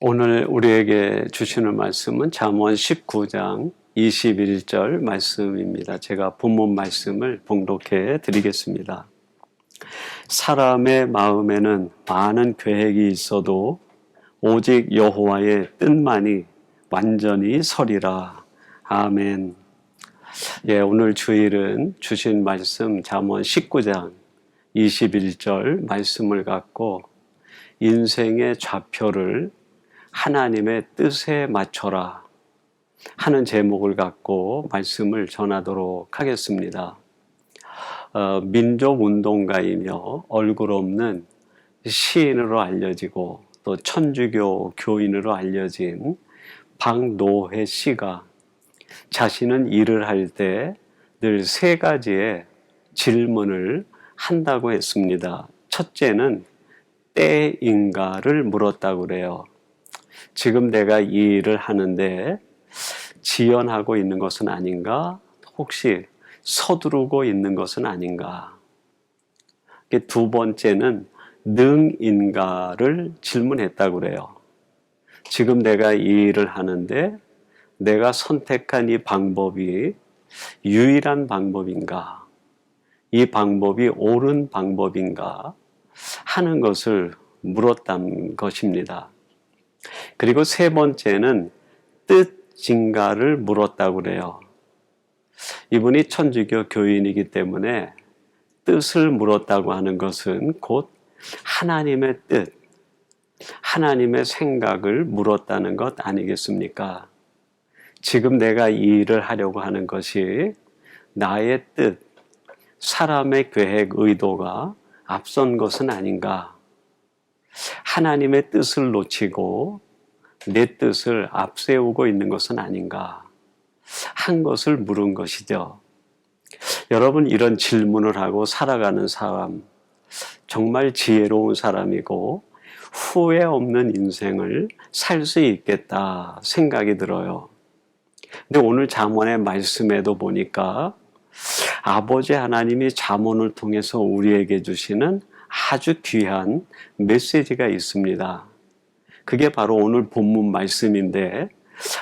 오늘 우리에게 주시는 말씀은 잠언 19장 21절 말씀입니다. 제가 본문 말씀을 봉독해 드리겠습니다. 사람의 마음에는 많은 계획이 있어도 오직 여호와의 뜻만이 완전히 서리라. 아멘. 오늘 주일은 주신 말씀 잠언 19장 21절 말씀을 갖고 인생의 좌표를 하나님의 뜻에 맞춰라 하는 제목을 갖고 말씀을 전하도록 하겠습니다. 민족운동가이며 얼굴 없는 시인으로 알려지고 또 천주교 교인으로 알려진 박노해 씨가 자신은 일을 할 때 늘 세 가지의 질문을 한다고 했습니다. 첫째는 때인가를 물었다고 그래요. 지금 내가 이 일을 하는데 지연하고 있는 것은 아닌가? 혹시 서두르고 있는 것은 아닌가? 두 번째는 능인가를 질문했다고 그래요. 지금 내가 이 일을 하는데 내가 선택한 이 방법이 유일한 방법인가? 이 방법이 옳은 방법인가? 하는 것을 물었던 것입니다. 그리고 세 번째는 뜻인가를 물었다고 그래요. 이분이 천주교 교인이기 때문에 뜻을 물었다고 하는 것은 곧 하나님의 뜻, 하나님의 생각을 물었다는 것 아니겠습니까? 지금 내가 이 일을 하려고 하는 것이 나의 뜻, 사람의 계획, 의도가 앞선 것은 아닌가? 하나님의 뜻을 놓치고 내 뜻을 앞세우고 있는 것은 아닌가 한 것을 물은 것이죠. 여러분, 이런 질문을 하고 살아가는 사람 정말 지혜로운 사람이고 후회 없는 인생을 살 수 있겠다 생각이 들어요. 근데 오늘 잠언의 말씀에도 보니까 아버지 하나님이 잠언을 통해서 우리에게 주시는 아주 귀한 메시지가 있습니다. 그게 바로 오늘 본문 말씀인데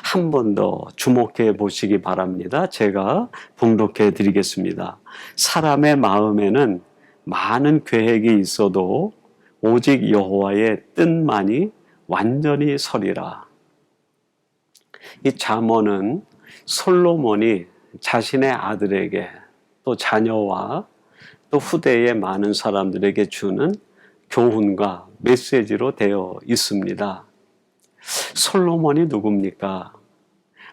한 번 더 주목해 보시기 바랍니다. 제가 봉독해 드리겠습니다. 사람의 마음에는 많은 계획이 있어도 오직 여호와의 뜻만이 완전히 서리라. 이 잠언은 솔로몬이 자신의 아들에게 또 자녀와 또 후대의 많은 사람들에게 주는 교훈과 메시지로 되어 있습니다. 솔로몬이 누굽니까?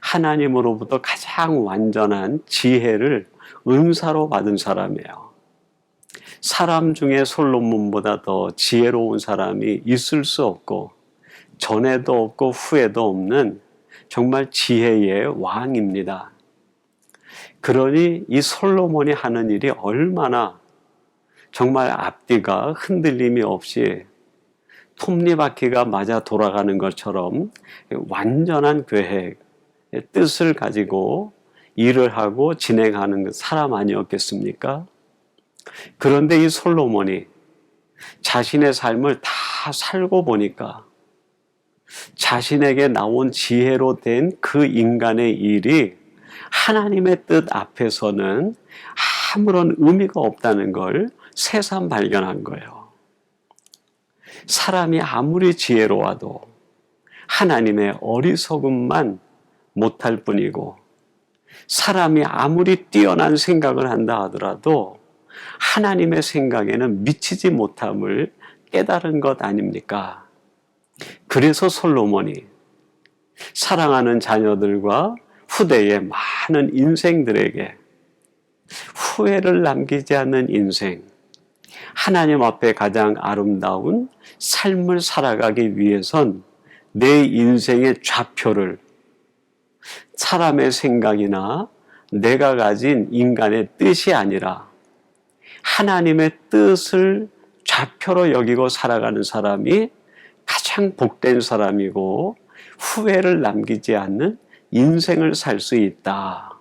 하나님으로부터 가장 완전한 지혜를 은사로 받은 사람이에요. 사람 중에 솔로몬보다 더 지혜로운 사람이 있을 수 없고 전에도 없고 후에도 없는 정말 지혜의 왕입니다. 그러니 이 솔로몬이 하는 일이 얼마나 정말 앞뒤가 흔들림이 없이 톱니바퀴가 맞아 돌아가는 것처럼 완전한 계획, 뜻을 가지고 일을 하고 진행하는 사람 아니었겠습니까? 그런데 이 솔로몬이 자신의 삶을 다 살고 보니까 자신에게 나온 지혜로 된 그 인간의 일이 하나님의 뜻 앞에서는 아무런 의미가 없다는 걸 새삼 발견한 거예요. 사람이 아무리 지혜로워도 하나님의 어리석음만 못할 뿐이고 사람이 아무리 뛰어난 생각을 한다 하더라도 하나님의 생각에는 미치지 못함을 깨달은 것 아닙니까? 그래서 솔로몬이 사랑하는 자녀들과 후대의 많은 인생들에게 후회를 남기지 않는 인생, 하나님 앞에 가장 아름다운 삶을 살아가기 위해선 내 인생의 좌표를 사람의 생각이나 내가 가진 인간의 뜻이 아니라 하나님의 뜻을 좌표로 여기고 살아가는 사람이 가장 복된 사람이고 후회를 남기지 않는 인생을 살 수 있다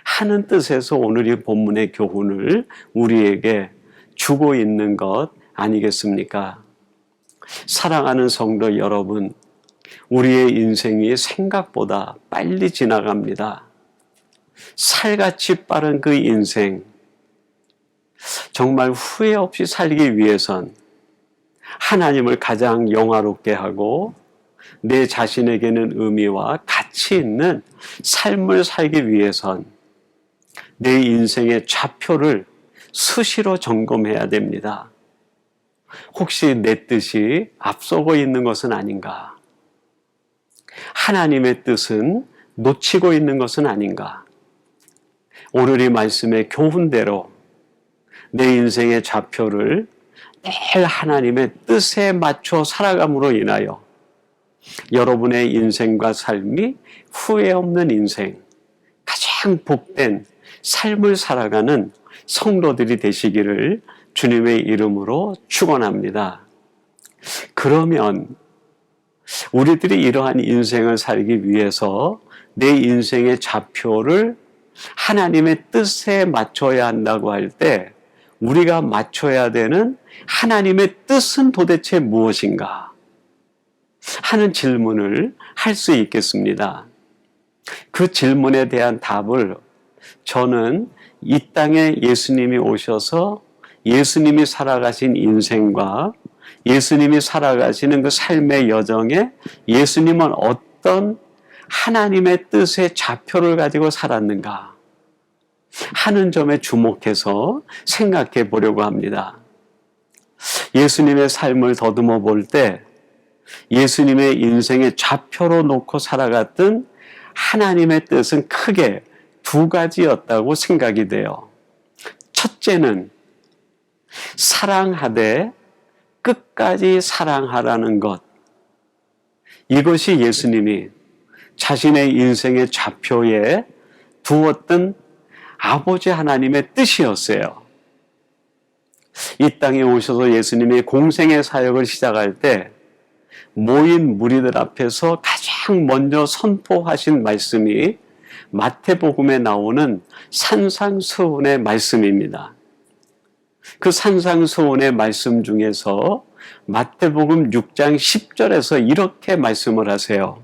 하는 뜻에서 오늘 이 본문의 교훈을 우리에게 주고 있는 것 아니겠습니까? 사랑하는 성도 여러분, 우리의 인생이 생각보다 빨리 지나갑니다. 살같이 빠른 그 인생, 정말 후회 없이 살기 위해선 하나님을 가장 영화롭게 하고 내 자신에게는 의미와 가치 있는 삶을 살기 위해선 내 인생의 좌표를 수시로 점검해야 됩니다. 혹시 내 뜻이 앞서고 있는 것은 아닌가? 하나님의 뜻은 놓치고 있는 것은 아닌가? 오늘 이 말씀의 교훈대로 내 인생의 좌표를 늘 하나님의 뜻에 맞춰 살아감으로 인하여 여러분의 인생과 삶이 후회 없는 인생, 가장 복된 삶을 살아가는 성도들이 되시기를 주님의 이름으로 축원합니다. 그러면 우리들이 이러한 인생을 살기 위해서 내 인생의 좌표를 하나님의 뜻에 맞춰야 한다고 할 때 우리가 맞춰야 되는 하나님의 뜻은 도대체 무엇인가 하는 질문을 할 수 있겠습니다. 그 질문에 대한 답을 저는 이 땅에 예수님이 오셔서 예수님이 살아가신 인생과 예수님이 살아가시는 그 삶의 여정에 예수님은 어떤 하나님의 뜻의 좌표를 가지고 살았는가 하는 점에 주목해서 생각해 보려고 합니다. 예수님의 삶을 더듬어 볼 때 예수님의 인생의 좌표로 놓고 살아갔던 하나님의 뜻은 크게 두 가지였다고 생각이 돼요. 첫째는 사랑하되 끝까지 사랑하라는 것. 이것이 예수님이 자신의 인생의 좌표에 두었던 아버지 하나님의 뜻이었어요. 이 땅에 오셔서 예수님이 공생의 사역을 시작할 때 모인 무리들 앞에서 가장 먼저 선포하신 말씀이 마태복음에 나오는 산상수훈의 말씀입니다. 그 산상수훈의 말씀 중에서 마태복음 6장 10절에서 이렇게 말씀을 하세요.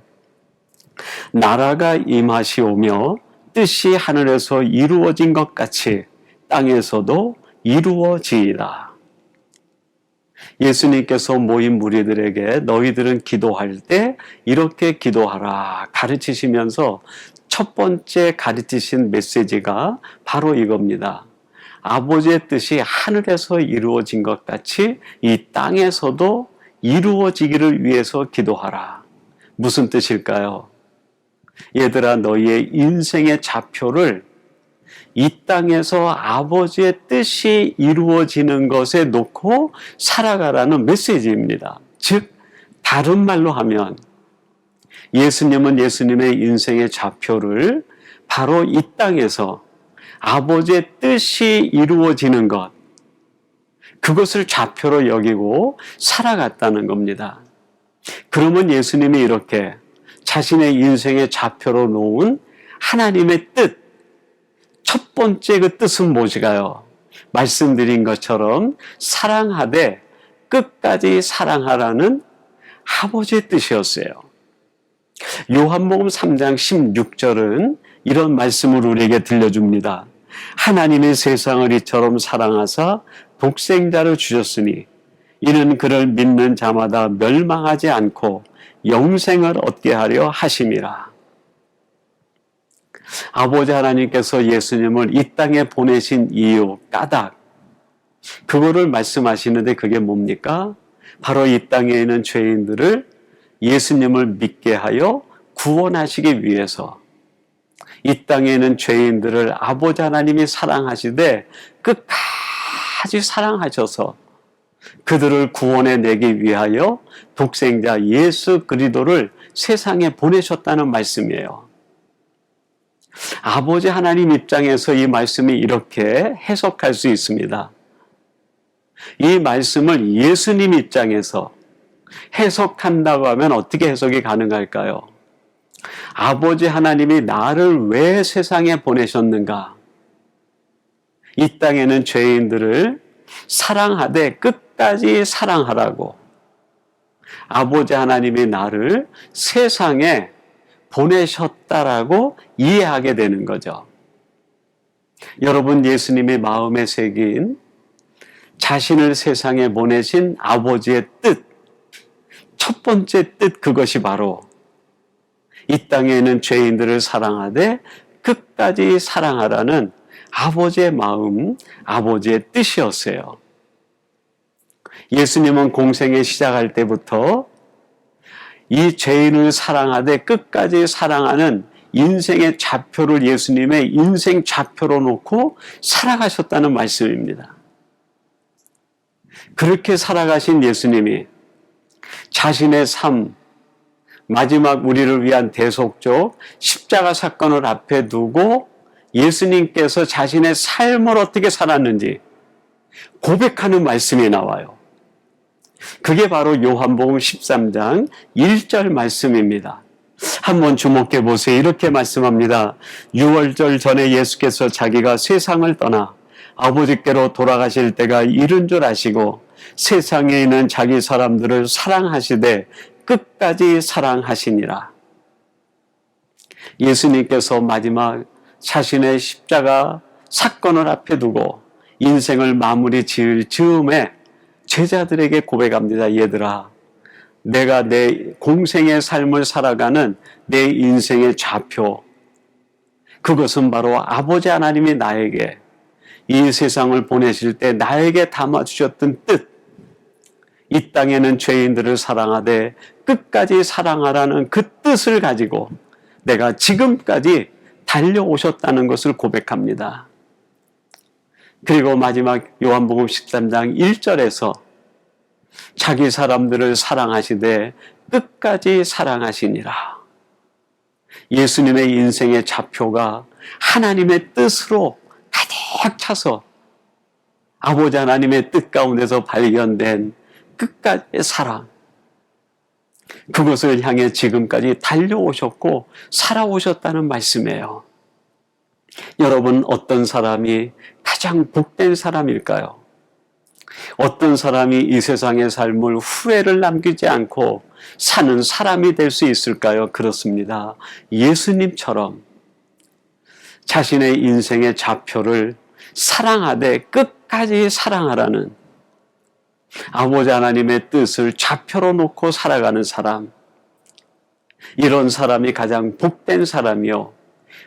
나라가 임하시오며 뜻이 하늘에서 이루어진 것 같이 땅에서도 이루어지이다. 예수님께서 모인 무리들에게 너희들은 기도할 때 이렇게 기도하라 가르치시면서 첫 번째 가르치신 메시지가 바로 이겁니다. 아버지의 뜻이 하늘에서 이루어진 것 같이 이 땅에서도 이루어지기를 위해서 기도하라. 무슨 뜻일까요? 얘들아, 너희의 인생의 좌표를 이 땅에서 아버지의 뜻이 이루어지는 것에 놓고 살아가라는 메시지입니다. 즉, 다른 말로 하면 예수님은 예수님의 인생의 좌표를 바로 이 땅에서 아버지의 뜻이 이루어지는 것, 그것을 좌표로 여기고 살아갔다는 겁니다. 그러면 예수님이 이렇게 자신의 인생의 좌표로 놓은 하나님의 뜻, 첫 번째 그 뜻은 무엇일까요? 말씀드린 것처럼 사랑하되 끝까지 사랑하라는 아버지의 뜻이었어요. 요한복음 3장 16절은 이런 말씀을 우리에게 들려줍니다. 하나님이 세상을 이처럼 사랑하사 독생자를 주셨으니 이는 그를 믿는 자마다 멸망하지 않고 영생을 얻게 하려 하심이라. 아버지 하나님께서 예수님을 이 땅에 보내신 이유, 까닭, 그거를 말씀하시는데 그게 뭡니까? 바로 이 땅에 있는 죄인들을 예수님을 믿게 하여 구원하시기 위해서 이 땅에 있는 죄인들을 아버지 하나님이 사랑하시되 끝까지 사랑하셔서 그들을 구원해 내기 위하여 독생자 예수 그리스도를 세상에 보내셨다는 말씀이에요. 아버지 하나님 입장에서 이 말씀이 이렇게 해석할 수 있습니다. 이 말씀을 예수님 입장에서 해석한다고 하면 어떻게 해석이 가능할까요? 아버지 하나님이 나를 왜 세상에 보내셨는가? 이 땅에는 죄인들을 사랑하되 끝까지 사랑하라고 아버지 하나님이 나를 세상에 보내셨다라고 이해하게 되는 거죠. 여러분, 예수님이 마음에 새긴 자신을 세상에 보내신 아버지의 뜻, 첫 번째 뜻, 그것이 바로 이 땅에 있는 죄인들을 사랑하되 끝까지 사랑하라는 아버지의 마음, 아버지의 뜻이었어요. 예수님은 공생에 시작할 때부터 이 죄인을 사랑하되 끝까지 사랑하는 인생의 좌표를 예수님의 인생 좌표로 놓고 살아가셨다는 말씀입니다. 그렇게 살아가신 예수님이 자신의 삶, 마지막 우리를 위한 대속적 십자가 사건을 앞에 두고 예수님께서 자신의 삶을 어떻게 살았는지 고백하는 말씀이 나와요. 그게 바로 요한복음 13장 1절 말씀입니다. 한번 주목해 보세요. 이렇게 말씀합니다. 6월절 전에 예수께서 자기가 세상을 떠나 아버지께로 돌아가실 때가 이른 줄 아시고 세상에 있는 자기 사람들을 사랑하시되 끝까지 사랑하시니라. 예수님께서 마지막 자신의 십자가 사건을 앞에 두고 인생을 마무리 지을 즈음에 제자들에게 고백합니다. 얘들아, 내가 내 공생의 삶을 살아가는 내 인생의 좌표, 그것은 바로 아버지 하나님이 나에게 이 세상을 보내실 때 나에게 담아주셨던 뜻, 이 땅에는 죄인들을 사랑하되 끝까지 사랑하라는 그 뜻을 가지고 내가 지금까지 달려오셨다는 것을 고백합니다. 그리고 마지막 요한복음 13장 1절에서 자기 사람들을 사랑하시되 끝까지 사랑하시니라. 예수님의 인생의 좌표가 하나님의 뜻으로 가득 차서 아버지 하나님의 뜻 가운데서 발견된 끝까지의 사랑, 그것을 향해 지금까지 달려오셨고 살아오셨다는 말씀이에요. 여러분, 어떤 사람이 가장 복된 사람일까요? 어떤 사람이 이 세상의 삶을 후회를 남기지 않고 사는 사람이 될 수 있을까요? 그렇습니다. 예수님처럼 자신의 인생의 좌표를 사랑하되 끝까지 사랑하라는 아버지 하나님의 뜻을 좌표로 놓고 살아가는 사람, 이런 사람이 가장 복된 사람이요,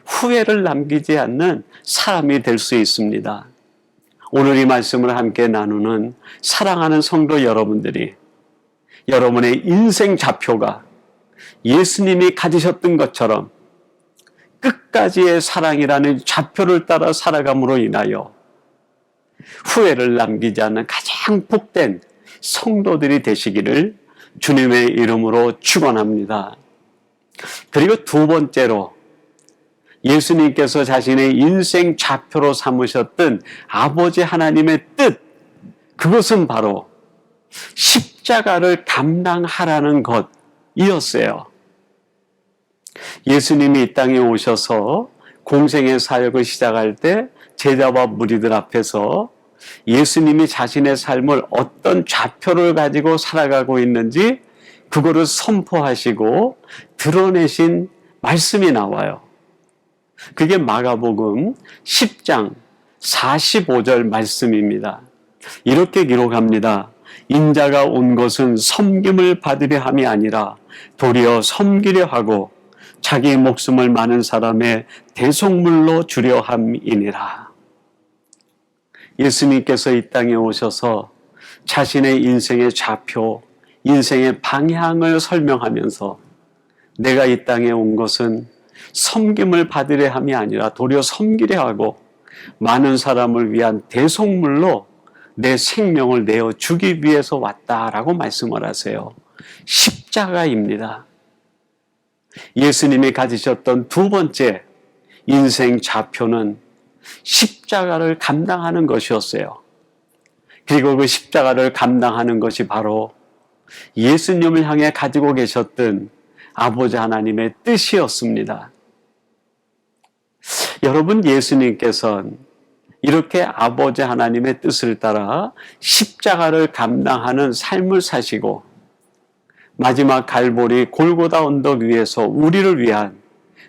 후회를 남기지 않는 사람이 될 수 있습니다. 오늘 이 말씀을 함께 나누는 사랑하는 성도 여러분들이 여러분의 인생 좌표가 예수님이 가지셨던 것처럼 끝까지의 사랑이라는 좌표를 따라 살아감으로 인하여 후회를 남기지 않는 가장 복된 성도들이 되시기를 주님의 이름으로 축원합니다. 그리고 두 번째로 예수님께서 자신의 인생 좌표로 삼으셨던 아버지 하나님의 뜻, 그것은 바로 십자가를 감당하라는 것이었어요. 예수님이 이 땅에 오셔서 공생의 사역을 시작할 때 제자와 무리들 앞에서 예수님이 자신의 삶을 어떤 좌표를 가지고 살아가고 있는지 그거를 선포하시고 드러내신 말씀이 나와요. 그게 마가복음 10장 45절 말씀입니다. 이렇게 기록합니다. 인자가 온 것은 섬김을 받으려 함이 아니라 도리어 섬기려 하고 자기 목숨을 많은 사람의 대속물로 주려 함이니라. 예수님께서 이 땅에 오셔서 자신의 인생의 좌표, 인생의 방향을 설명하면서 내가 이 땅에 온 것은 섬김을 받으려 함이 아니라 도리어 섬기려 하고 많은 사람을 위한 대속물로 내 생명을 내어 주기 위해서 왔다라고 말씀을 하세요. 십자가입니다. 예수님이 가지셨던 두 번째 인생 좌표는 십자가를 감당하는 것이었어요. 그리고 그 십자가를 감당하는 것이 바로 예수님을 향해 가지고 계셨던 아버지 하나님의 뜻이었습니다. 여러분, 예수님께서는 이렇게 아버지 하나님의 뜻을 따라 십자가를 감당하는 삶을 사시고 마지막 갈보리 골고다 언덕 위에서 우리를 위한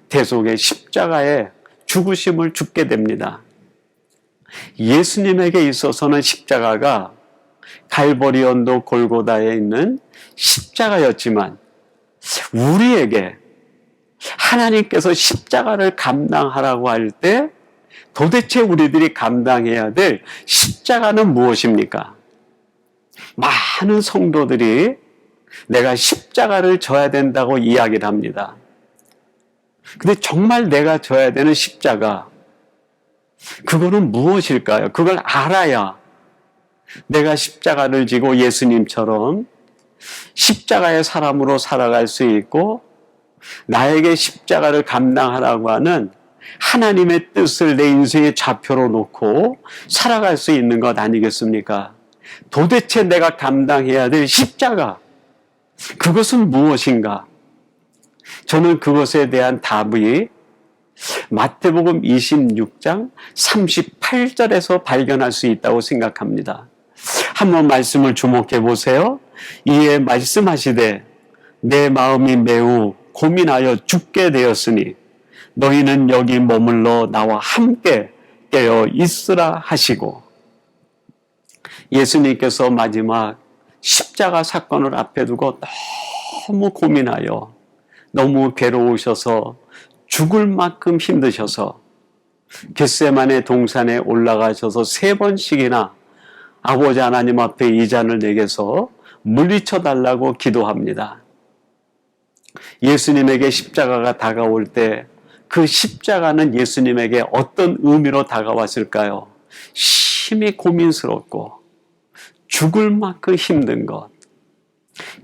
대속의 십자가의 죽으심을 죽게 됩니다. 예수님에게 있어서는 십자가가 갈보리 언덕 골고다에 있는 십자가였지만 우리에게 하나님께서 십자가를 감당하라고 할 때 도대체 우리들이 감당해야 될 십자가는 무엇입니까? 많은 성도들이 내가 십자가를 져야 된다고 이야기를 합니다. 근데 정말 내가 져야 되는 십자가, 그거는 무엇일까요? 그걸 알아야 내가 십자가를 지고 예수님처럼 십자가의 사람으로 살아갈 수 있고 나에게 십자가를 감당하라고 하는 하나님의 뜻을 내 인생의 좌표로 놓고 살아갈 수 있는 것 아니겠습니까? 도대체 내가 감당해야 될 십자가, 그것은 무엇인가? 저는 그것에 대한 답이 마태복음 26장 38절에서 발견할 수 있다고 생각합니다. 한번 말씀을 주목해 보세요. 이에 말씀하시되 내 마음이 매우 고민하여 죽게 되었으니 너희는 여기 머물러 나와 함께 깨어 있으라 하시고, 예수님께서 마지막 십자가 사건을 앞에 두고 너무 고민하여 너무 괴로우셔서 죽을 만큼 힘드셔서 겟세마네 동산에 올라가셔서 3번씩이나 아버지 하나님 앞에 이 잔을 내게서 물리쳐 달라고 기도합니다. 예수님에게 십자가가 다가올 때 그 십자가는 예수님에게 어떤 의미로 다가왔을까요? 심히 고민스럽고 죽을 만큼 힘든 것.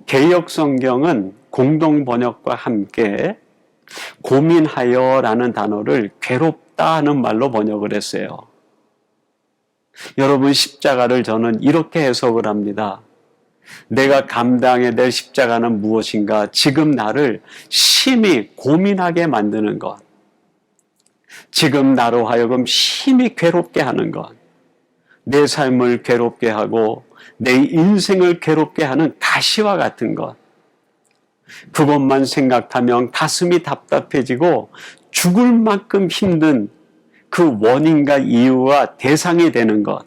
개역 성경은 공동 번역과 함께 고민하여라는 단어를 괴롭다 하는 말로 번역을 했어요. 여러분, 십자가를 저는 이렇게 해석을 합니다. 내가 감당해야 될 십자가는 무엇인가? 지금 나를 심히 고민하게 만드는 것. 지금 나로 하여금 심히 괴롭게 하는 것. 내 삶을 괴롭게 하고 내 인생을 괴롭게 하는 가시와 같은 것. 그것만 생각하면 가슴이 답답해지고 죽을 만큼 힘든 그 원인과 이유와 대상이 되는 것.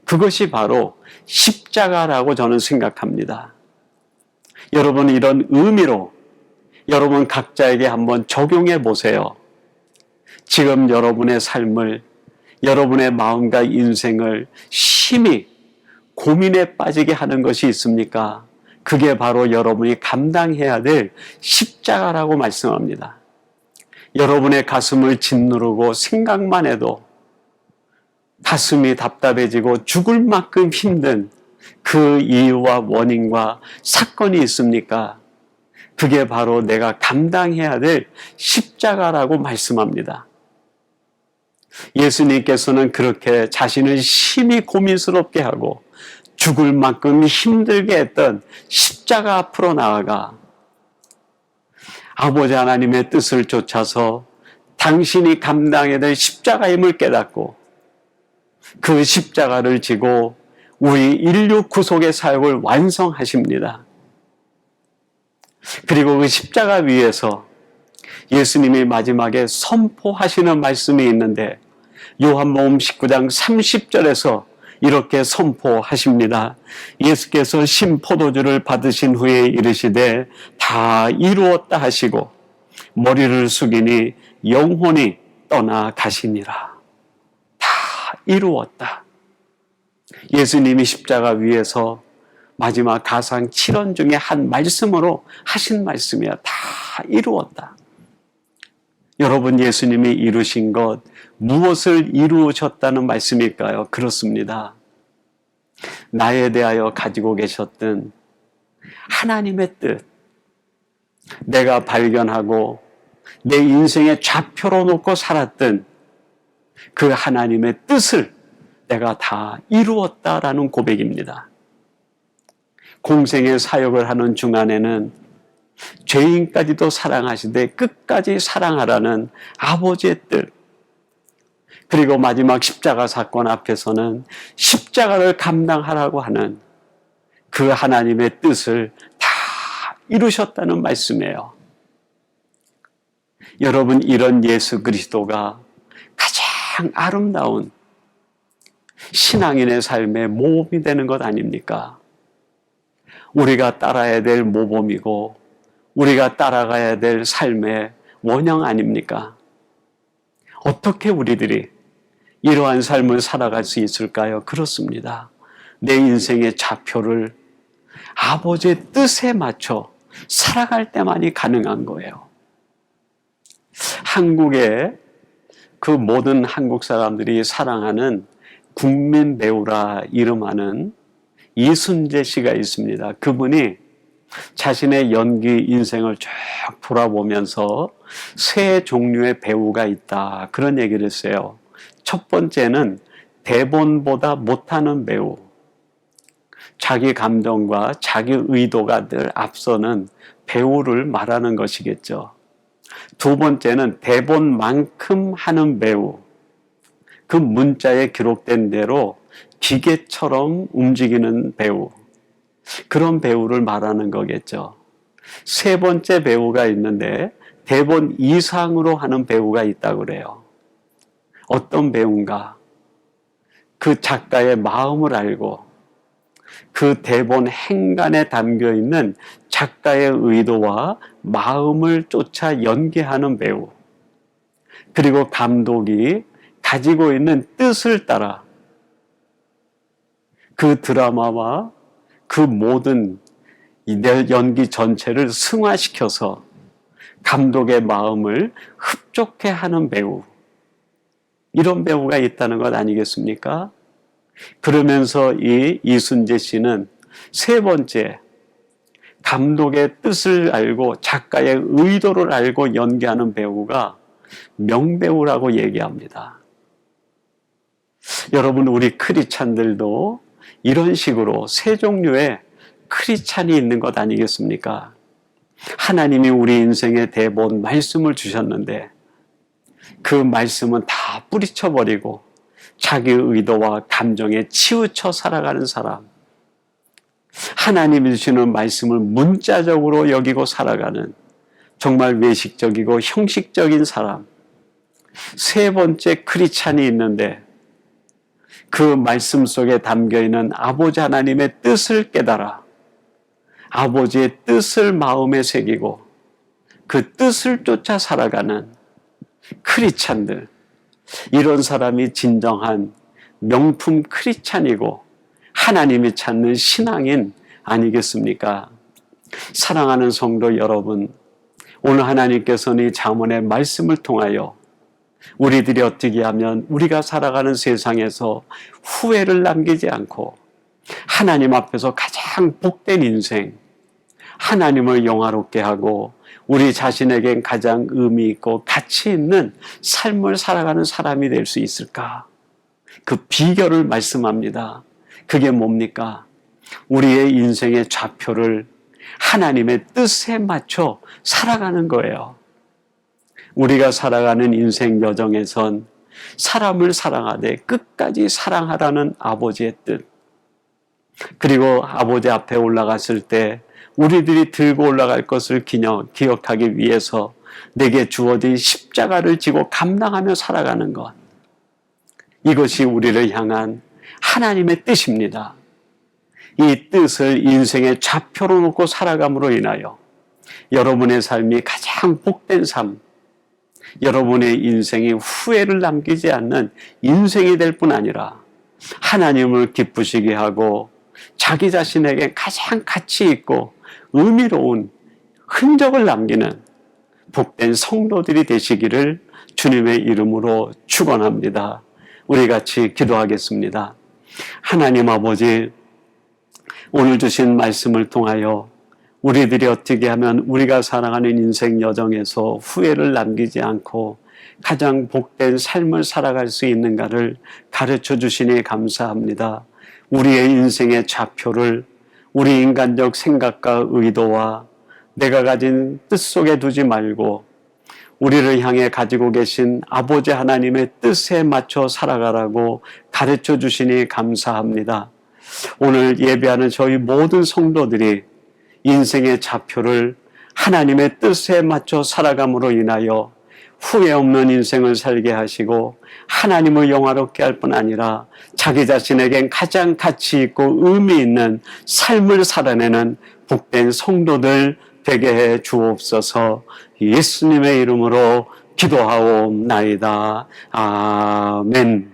그것이 바로 십자가라고 저는 생각합니다. 여러분, 이런 의미로 여러분 각자에게 한번 적용해 보세요. 지금 여러분의 삶을, 여러분의 마음과 인생을 심히 고민에 빠지게 하는 것이 있습니까? 그게 바로 여러분이 감당해야 될 십자가라고 말씀합니다. 여러분의 가슴을 짓누르고 생각만 해도 가슴이 답답해지고 죽을 만큼 힘든 그 이유와 원인과 사건이 있습니까? 그게 바로 내가 감당해야 될 십자가라고 말씀합니다. 예수님께서는 그렇게 자신을 심히 고민스럽게 하고 죽을 만큼 힘들게 했던 십자가 앞으로 나아가 아버지 하나님의 뜻을 쫓아서 당신이 감당해야 될 십자가임을 깨닫고 그 십자가를 지고 우리 인류 구속의 사역을 완성하십니다. 그리고 그 십자가 위에서 예수님이 마지막에 선포하시는 말씀이 있는데 요한복음 19장 30절에서 이렇게 선포하십니다. 예수께서 신포도주를 받으신 후에 이르시되 다 이루었다 하시고 머리를 숙이니 영혼이 떠나가시니라. 다 이루었다. 예수님이 십자가 위에서 마지막 가상 7원 중에 한 말씀으로 하신 말씀이야. 다 이루었다. 여러분, 예수님이 이루신 것 무엇을 이루셨다는 말씀일까요? 그렇습니다. 나에 대하여 가지고 계셨던 하나님의 뜻, 내가 발견하고 내 인생의 좌표로 놓고 살았던 그 하나님의 뜻을 내가 다 이루었다라는 고백입니다. 공생의 사역을 하는 중간에는 죄인까지도 사랑하시되 끝까지 사랑하라는 아버지의 뜻, 그리고 마지막 십자가 사건 앞에서는 십자가를 감당하라고 하는 그 하나님의 뜻을 다 이루셨다는 말씀이에요. 여러분, 이런 예수 그리스도가 가장 아름다운 신앙인의 삶의 모범이 되는 것 아닙니까? 우리가 따라야 될 모범이고 우리가 따라가야 될 삶의 원형 아닙니까? 어떻게 우리들이 이러한 삶을 살아갈 수 있을까요? 그렇습니다. 내 인생의 좌표를 아버지의 뜻에 맞춰 살아갈 때만이 가능한 거예요. 한국의 그 모든 한국 사람들이 사랑하는 국민 배우라 이름하는 이순재 씨가 있습니다. 그분이 자신의 연기 인생을 쭉 돌아보면서 세 종류의 배우가 있다, 그런 얘기를 했어요. 첫 번째는 대본보다 못하는 배우. 자기 감정과 자기 의도가 늘 앞서는 배우를 말하는 것이겠죠. 두 번째는 대본만큼 하는 배우. 그 문자에 기록된 대로 기계처럼 움직이는 배우. 그런 배우를 말하는 거겠죠. 세 번째 배우가 있는데 대본 이상으로 하는 배우가 있다고 그래요. 어떤 배우인가? 그 작가의 마음을 알고 그 대본 행간에 담겨 있는 작가의 의도와 마음을 쫓아 연기하는 배우. 그리고 감독이 가지고 있는 뜻을 따라 그 드라마와 그 모든 연기 전체를 승화시켜서 감독의 마음을 흡족해 하는 배우. 이런 배우가 있다는 것 아니겠습니까? 그러면서 이 이순재 씨는 세 번째, 감독의 뜻을 알고 작가의 의도를 알고 연기하는 배우가 명배우라고 얘기합니다. 여러분, 우리 크리스찬들도 이런 식으로 세 종류의 크리스찬이 있는 것 아니겠습니까? 하나님이 우리 인생의 대본 말씀을 주셨는데 그 말씀은 다 뿌리쳐버리고 자기 의도와 감정에 치우쳐 살아가는 사람, 하나님이 주시는 말씀을 문자적으로 여기고 살아가는 정말 외식적이고 형식적인 사람. 세 번째 크리스찬이 있는데 그 말씀 속에 담겨있는 아버지 하나님의 뜻을 깨달아 아버지의 뜻을 마음에 새기고 그 뜻을 쫓아 살아가는 크리스찬들. 이런 사람이 진정한 명품 크리스찬이고 하나님이 찾는 신앙인 아니겠습니까? 사랑하는 성도 여러분, 오늘 하나님께서는 이 잠언의 말씀을 통하여 우리들이 어떻게 하면 우리가 살아가는 세상에서 후회를 남기지 않고 하나님 앞에서 가장 복된 인생, 하나님을 영화롭게 하고 우리 자신에겐 가장 의미 있고 가치 있는 삶을 살아가는 사람이 될 수 있을까? 그 비결을 말씀합니다. 그게 뭡니까? 우리의 인생의 좌표를 하나님의 뜻에 맞춰 살아가는 거예요. 우리가 살아가는 인생 여정에선 사람을 사랑하되 끝까지 사랑하라는 아버지의 뜻, 그리고 아버지 앞에 올라갔을 때 우리들이 들고 올라갈 것을 기억하기 위해서 내게 주어진 십자가를 지고 감당하며 살아가는 것, 이것이 우리를 향한 하나님의 뜻입니다. 이 뜻을 인생의 좌표로 놓고 살아감으로 인하여 여러분의 삶이 가장 복된 삶, 여러분의 인생이 후회를 남기지 않는 인생이 될 뿐 아니라 하나님을 기쁘시게 하고 자기 자신에게 가장 가치 있고 의미로운 흔적을 남기는 복된 성도들이 되시기를 주님의 이름으로 축원합니다. 우리 같이 기도하겠습니다. 하나님 아버지, 오늘 주신 말씀을 통하여 우리들이 어떻게 하면 우리가 살아가는 인생 여정에서 후회를 남기지 않고 가장 복된 삶을 살아갈 수 있는가를 가르쳐 주시니 감사합니다. 우리의 인생의 좌표를 우리 인간적 생각과 의도와 내가 가진 뜻 속에 두지 말고 우리를 향해 가지고 계신 아버지 하나님의 뜻에 맞춰 살아가라고 가르쳐 주시니 감사합니다. 오늘 예배하는 저희 모든 성도들이 인생의 좌표를 하나님의 뜻에 맞춰 살아감으로 인하여 후회 없는 인생을 살게 하시고 하나님을 영화롭게 할 뿐 아니라 자기 자신에겐 가장 가치 있고 의미 있는 삶을 살아내는 복된 성도들 되게 해 주옵소서. 예수님의 이름으로 기도하옵나이다. 아멘.